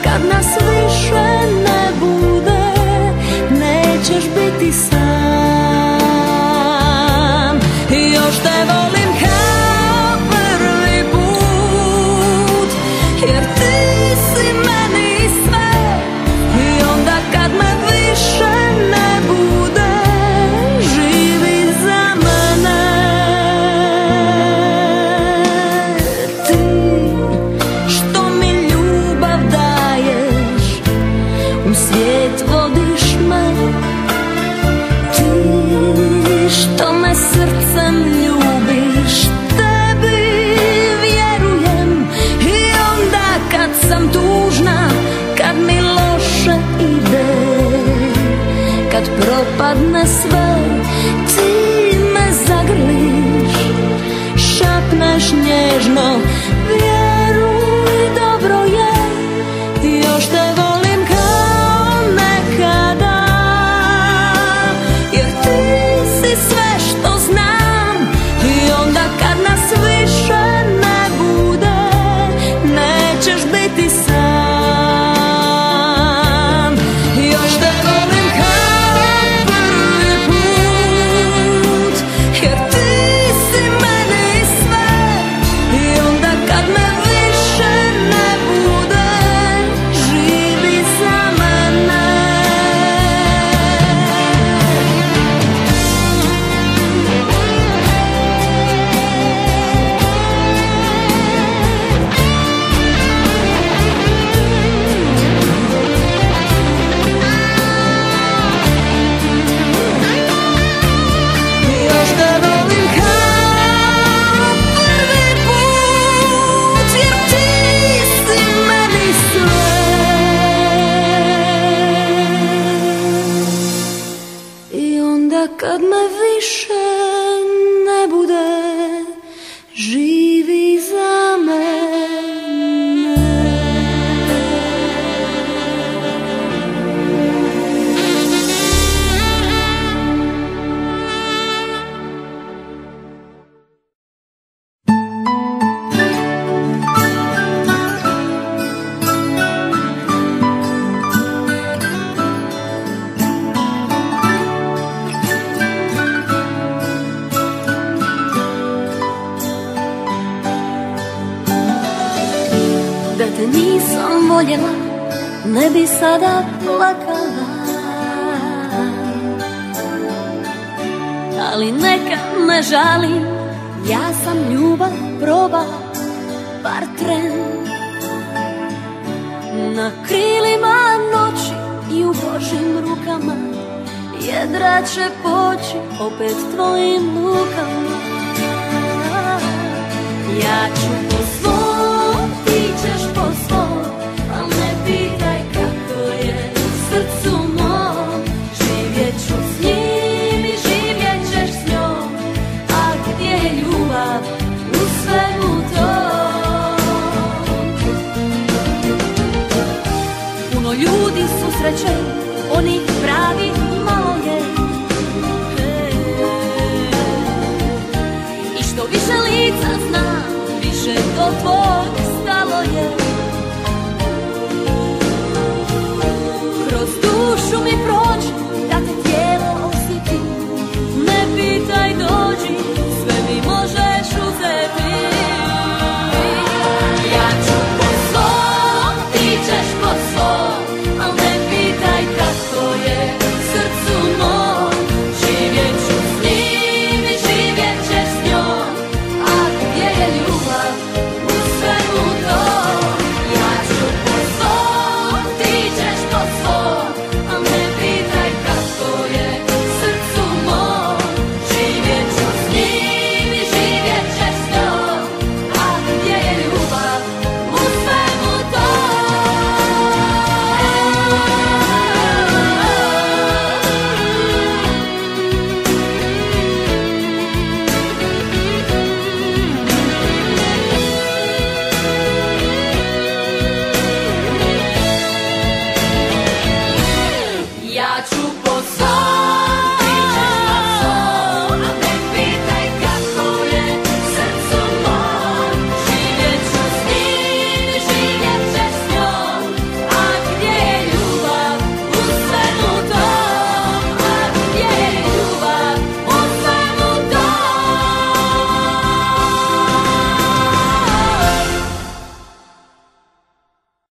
kad nas više ne bude, nećeš biti sam. Još te volim kao prvi put, jer ti si meni sve. I onda kad me više ne bude, živi za mene. Ti što mi ljubav daješ, u svijet vodiš me. Ti što me srcem ljubiš, tebi vjerujem. I onda kad sam tužna, kad mi loše ide, kad propadne sve, ti me zagrliš, šapneš nježno, vjeruj, dobro je. Još te volim kao nekada, jer ti si sve što znam. I onda kad nas više ne bude, nećeš biti sam. Još te volim kao prvi put, jer ti si meni sve. I onda kad me više ne bude, živi za mene. Još te volim kao prvi put, jer ti si meni sve. I onda kad me više ne bude, živi za mene. Da te nisam voljela, ne bi sada plakala. Ali neka ne žalim, ja sam ljubav probala bar tren. Na krilima noći i u Božim rukama, jedra će poći opet tvojim lukama. Ja ću po svom, ti ćeš po svom, al ne pitaj kako je u srcu mom. Živjet ću s njim i živjet ćeš s njom, a gdje je ljubav u svemu tom? Puno ljudi susrećem, oni